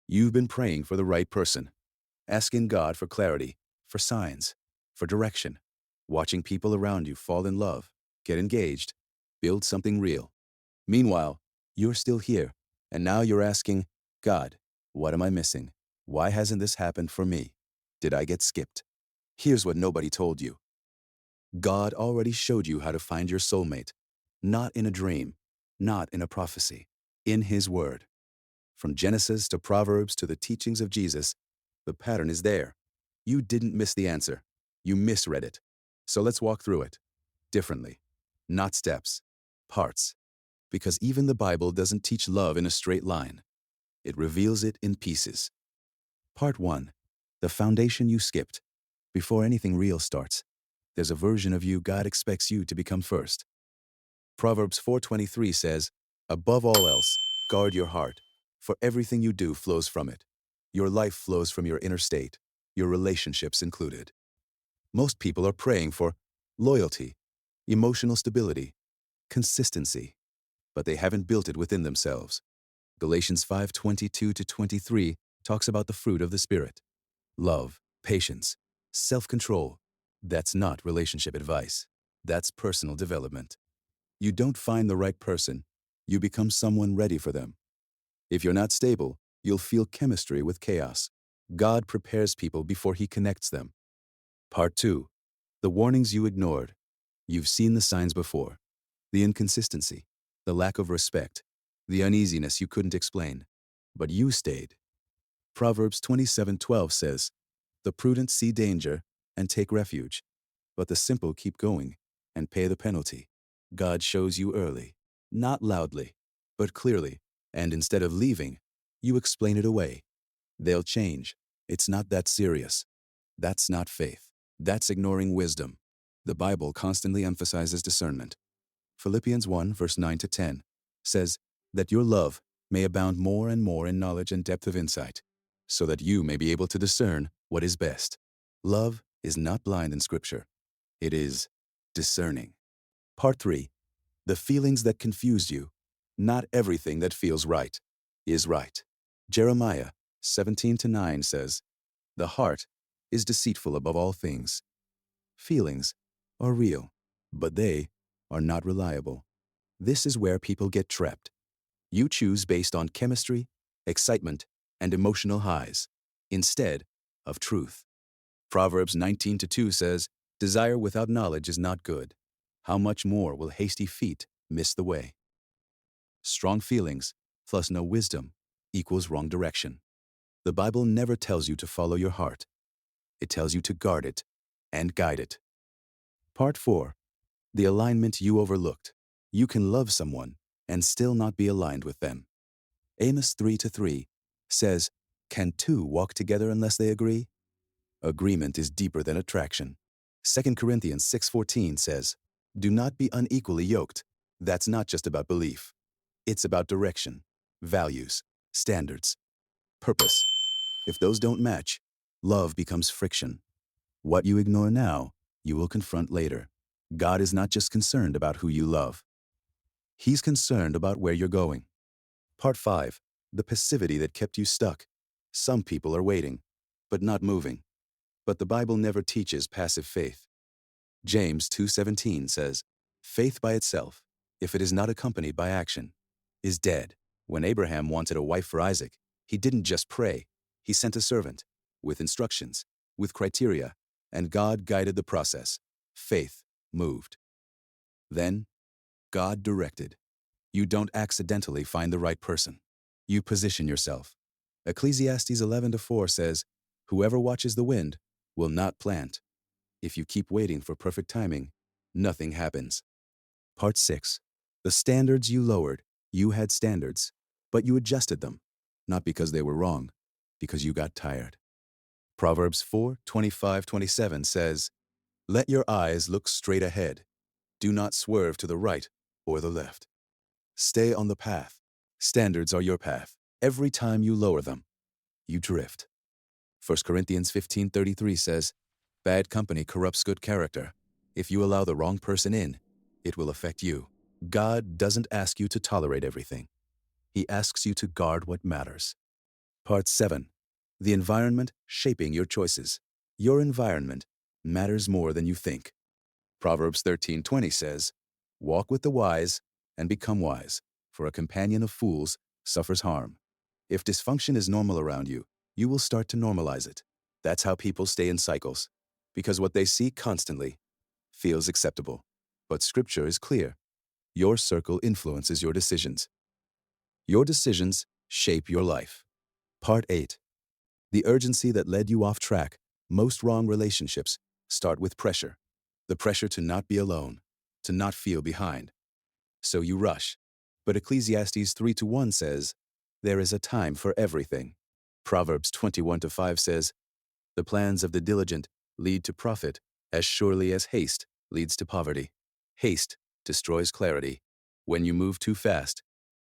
You've been praying for the right person, asking God for clarity, for signs, for direction, watching people around you fall in love, get engaged, build something real. Meanwhile, you're still here, and now you're asking, God, what am I missing? Why hasn't this happened for me? Did I get skipped? Here's what nobody told you. God already showed you how to find your soulmate, not in a dream, not in a prophecy, in His Word. From Genesis to Proverbs to the teachings of Jesus, the pattern is there. You didn't miss the answer. You misread it. So let's walk through it. Differently. Not steps. Parts. Because even the Bible doesn't teach love in a straight line. It reveals it in pieces. Part 1. The foundation you skipped. Before anything real starts, there's a version of you God expects you to become first. Proverbs 4:23 says, above all else, guard your heart, for everything you do flows from it. Your life flows from your inner state, your relationships included. Most people are praying for loyalty, emotional stability, consistency, but they haven't built it within themselves. Galatians 5:22-23 talks about the fruit of the Spirit. Love, patience, self-control. That's not relationship advice. That's personal development. You don't find the right person. You become someone ready for them. If you're not stable, you'll feel chemistry with chaos. God prepares people before He connects them. Part 2. The warnings you ignored. You've seen the signs before. The inconsistency, the lack of respect, the uneasiness you couldn't explain. But you stayed. Proverbs 27:12 says, the prudent see danger and take refuge, but the simple keep going and pay the penalty. God shows you early, not loudly, but clearly, and instead of leaving, you explain it away. They'll change. It's not that serious. That's not faith. That's ignoring wisdom. The Bible constantly emphasizes discernment. Philippians 1 verse 9-10 says that your love may abound more and more in knowledge and depth of insight, so that you may be able to discern what is best. Love is not blind in Scripture. It is discerning. Part 3. The feelings that confused you. Not everything that feels right is right. Jeremiah 17:9 says, the heart is deceitful above all things. Feelings are real, but they are not reliable. This is where people get trapped. You choose based on chemistry, excitement, and emotional highs, instead of truth. Proverbs 19:2 says, desire without knowledge is not good. How much more will hasty feet miss the way? Strong feelings plus no wisdom equals wrong direction. The Bible never tells you to follow your heart. It tells you to guard it and guide it. Part 4. The alignment you overlooked. You can love someone and still not be aligned with them. Amos 3:3 says, can two walk together unless they agree? Agreement is deeper than attraction. 2 Corinthians 6:14 says, do not be unequally yoked. That's not just about belief. It's about direction, values, standards, purpose. If those don't match, love becomes friction. What you ignore now, you will confront later. God is not just concerned about who you love. He's concerned about where you're going. Part 5. The passivity that kept you stuck. Some people are waiting, but not moving. But the Bible never teaches passive faith. James 2:17 says, faith by itself, if it is not accompanied by action, is dead. When Abraham wanted a wife for Isaac, he didn't just pray. He sent a servant, with instructions, with criteria, and God guided the process. Faith moved. Then, God directed. You don't accidentally find the right person. You position yourself. Ecclesiastes 11:4 says, whoever watches the wind will not plant. If you keep waiting for perfect timing, nothing happens. Part 6. The standards you lowered. You had standards, but you adjusted them, not because they were wrong, because you got tired. Proverbs 4:25-27 says, let your eyes look straight ahead. Do not swerve to the right or the left. Stay on the path. Standards are your path. Every time you lower them, you drift. 1 Corinthians 15:33 says, bad company corrupts good character. If you allow the wrong person in, it will affect you. God doesn't ask you to tolerate everything. He asks you to guard what matters. Part 7. The environment shaping your choices. Your environment matters more than you think. Proverbs 13:20 says, "Walk with the wise and become wise, for a companion of fools suffers harm." If dysfunction is normal around you, you will start to normalize it. That's how people stay in cycles, because what they see constantly feels acceptable. But Scripture is clear. Your circle influences your decisions. Your decisions shape your life. Part 8. The urgency that led you off track. Most wrong relationships start with pressure. The pressure to not be alone, to not feel behind. So you rush. But Ecclesiastes 3:1 says, "There is a time for everything." Proverbs 21:5 says, "The plans of the diligent lead to profit as surely as haste leads to poverty." Haste destroys clarity. When you move too fast,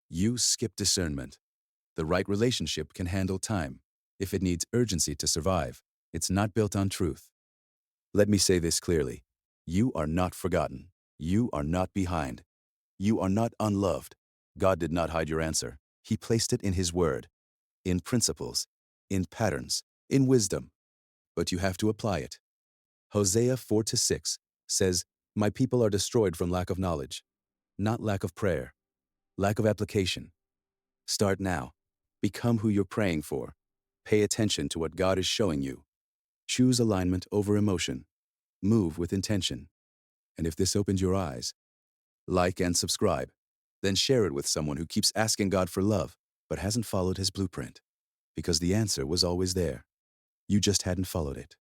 you skip discernment. The right relationship can handle time. If it needs urgency to survive, it's not built on truth. Let me say this clearly. You are not forgotten. You are not behind. You are not unloved. God did not hide your answer. He placed it in His Word, in principles, in patterns, in wisdom. But you have to apply it. Hosea 4:6 says, "My people are destroyed from lack of knowledge," not lack of prayer, lack of application. Start now. Become who you're praying for. Pay attention to what God is showing you. Choose alignment over emotion. Move with intention. And if this opens your eyes, like and subscribe. Then share it with someone who keeps asking God for love, but hasn't followed His blueprint. Because the answer was always there. You just hadn't followed it.